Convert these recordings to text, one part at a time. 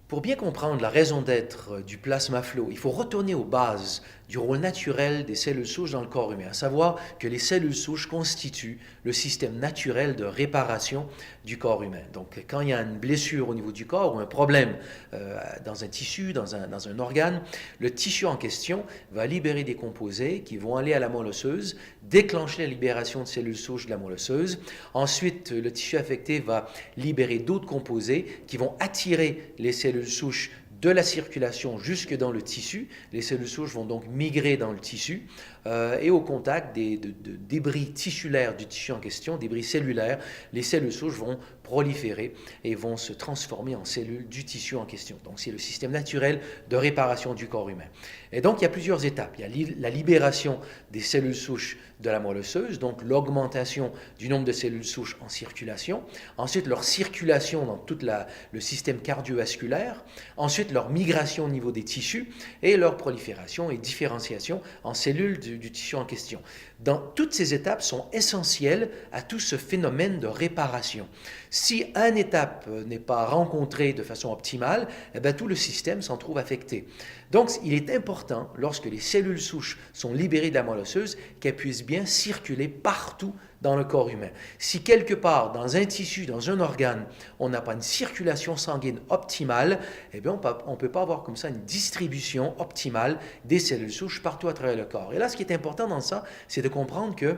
Pour bien comprendre la raison d'être du plasma flow, il faut retourner aux bases du rôle naturel des cellules souches dans le corps humain, à savoir que les cellules souches constituent le système naturel de réparation du corps humain. Donc, quand il y a une blessure au niveau du corps ou un problème dans un tissu, dans un organe, le tissu en question va libérer des composés qui vont aller à la moelle osseuse, déclencher la libération de cellules souches de la moelle osseuse. Ensuite, le tissu affecté va libérer d'autres composés qui vont attirer les cellules souches de la circulation jusque dans le tissu. Les cellules souches vont donc migrer dans le tissu et au contact de débris tissulaires du tissu en question, débris cellulaires, les cellules souches vont proliférer et vont se transformer en cellules du tissu en question. Donc c'est le système naturel de réparation du corps humain. Et donc il y a plusieurs étapes. Il y a la libération des cellules souches de la moelle osseuse, donc l'augmentation du nombre de cellules souches en circulation. Ensuite leur circulation dans tout le système cardiovasculaire. Ensuite leur migration au niveau des tissus et leur prolifération et différenciation en cellules du tissu en question. Toutes ces étapes sont essentielles à tout ce phénomène de réparation. Si une étape n'est pas rencontrée de façon optimale, eh bien, tout le système s'en trouve affecté. Donc, il est important, lorsque les cellules souches sont libérées de la moelle osseuse, qu'elles puissent bien circuler partout dans le corps humain. Si quelque part, dans un tissu, dans un organe, on n'a pas une circulation sanguine optimale, eh bien, on ne peut pas avoir comme ça une distribution optimale des cellules souches partout à travers le corps. Et là, ce qui est important dans ça, c'est de comprendre que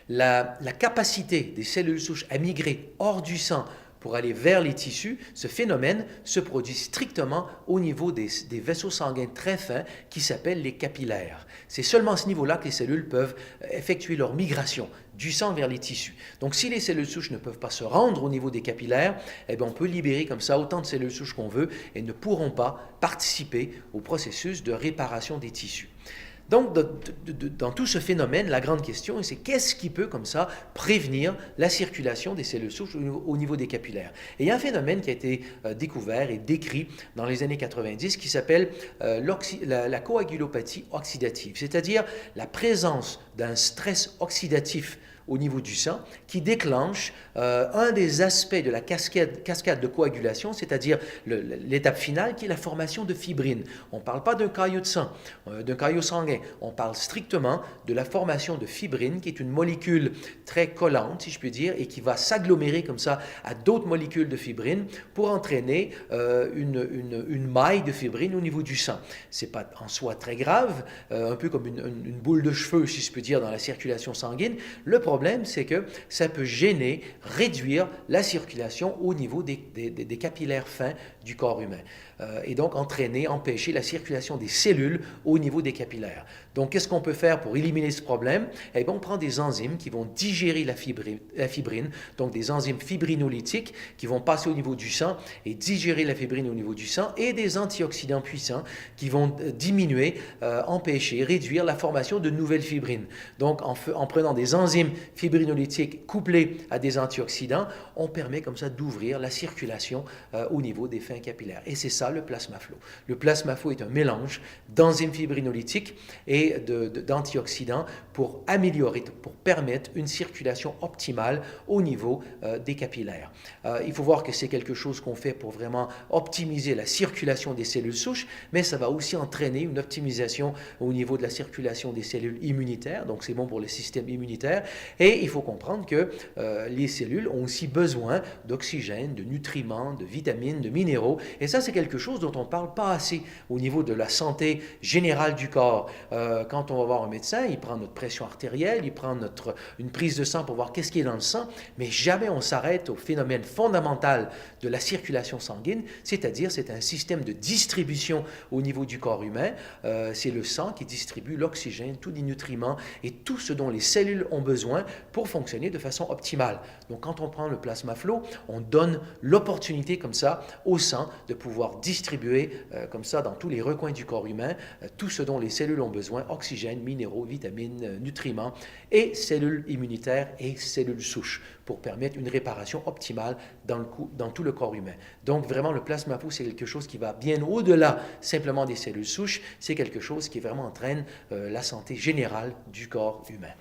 la capacité des cellules souches à migrer hors du sang pour aller vers les tissus, ce phénomène se produit strictement au niveau des vaisseaux sanguins très fins qui s'appellent les capillaires. C'est seulement à ce niveau-là que les cellules peuvent effectuer leur migration du sang vers les tissus. Donc si les cellules souches ne peuvent pas se rendre au niveau des capillaires, eh bien, on peut libérer comme ça autant de cellules souches qu'on veut et ne pourront pas participer au processus de réparation des tissus. Donc, dans tout ce phénomène, la grande question, c'est qu'est-ce qui peut, comme ça, prévenir la circulation des cellules souches au niveau des capillaires? Et il y a un phénomène qui a été découvert et décrit dans les années 90 qui s'appelle la coagulopathie oxydative, c'est-à-dire la présence d'un stress oxydatif au niveau du sang qui déclenche un des aspects de la cascade de coagulation, c'est-à-dire l'étape finale qui est la formation de fibrine. On ne parle pas d'un caillot de sang, d'un caillot sanguin, on parle strictement de la formation de fibrine qui est une molécule très collante, si je puis dire, et qui va s'agglomérer comme ça à d'autres molécules de fibrine pour entraîner une maille de fibrine au niveau du sang. Ce n'est pas en soi très grave, un peu comme une boule de cheveux, si je peux dire, dans la circulation sanguine. Le problème, c'est que ça peut gêner, réduire la circulation au niveau des capillaires fins du corps humain. Et donc entraîner, empêcher la circulation des cellules au niveau des capillaires. Donc, qu'est-ce qu'on peut faire pour éliminer ce problème? Eh bien, on prend des enzymes qui vont digérer la fibrine, donc des enzymes fibrinolytiques qui vont passer au niveau du sang et digérer la fibrine au niveau du sang, et des antioxydants puissants qui vont diminuer, empêcher, réduire la formation de nouvelles fibrines. Donc, en prenant des enzymes fibrinolytiques couplées à des antioxydants, on permet comme ça d'ouvrir la circulation au niveau des fins capillaires. Et c'est ça le plasma flow. Le plasma flow est un mélange d'enzymes fibrinolytiques et d'antioxydants pour améliorer, pour permettre une circulation optimale au niveau des capillaires. Il faut voir que c'est quelque chose qu'on fait pour vraiment optimiser la circulation des cellules souches, mais ça va aussi entraîner une optimisation au niveau de la circulation des cellules immunitaires, donc c'est bon pour le système immunitaire. Et il faut comprendre que les cellules ont aussi besoin d'oxygène, de nutriments, de vitamines, de minéraux, et ça c'est quelque chose dont on ne parle pas assez au niveau de la santé générale du corps. Quand on va voir un médecin, il prend notre pression artérielle, il prend une prise de sang pour voir qu'est-ce qui est dans le sang, mais jamais on s'arrête au phénomène fondamental de la circulation sanguine, c'est-à-dire c'est un système de distribution au niveau du corps humain. C'est le sang qui distribue l'oxygène, tous les nutriments et tout ce dont les cellules ont besoin pour fonctionner de façon optimale. Donc quand on prend le plasma flow, on donne l'opportunité comme ça au sang de pouvoir distribuer comme ça dans tous les recoins du corps humain tout ce dont les cellules ont besoin, oxygène, minéraux, vitamines, nutriments et cellules immunitaires et cellules souches pour permettre une réparation optimale dans tout le corps humain. Donc vraiment le plasma flow c'est quelque chose qui va bien au-delà simplement des cellules souches, c'est quelque chose qui vraiment entraîne la santé générale du corps humain.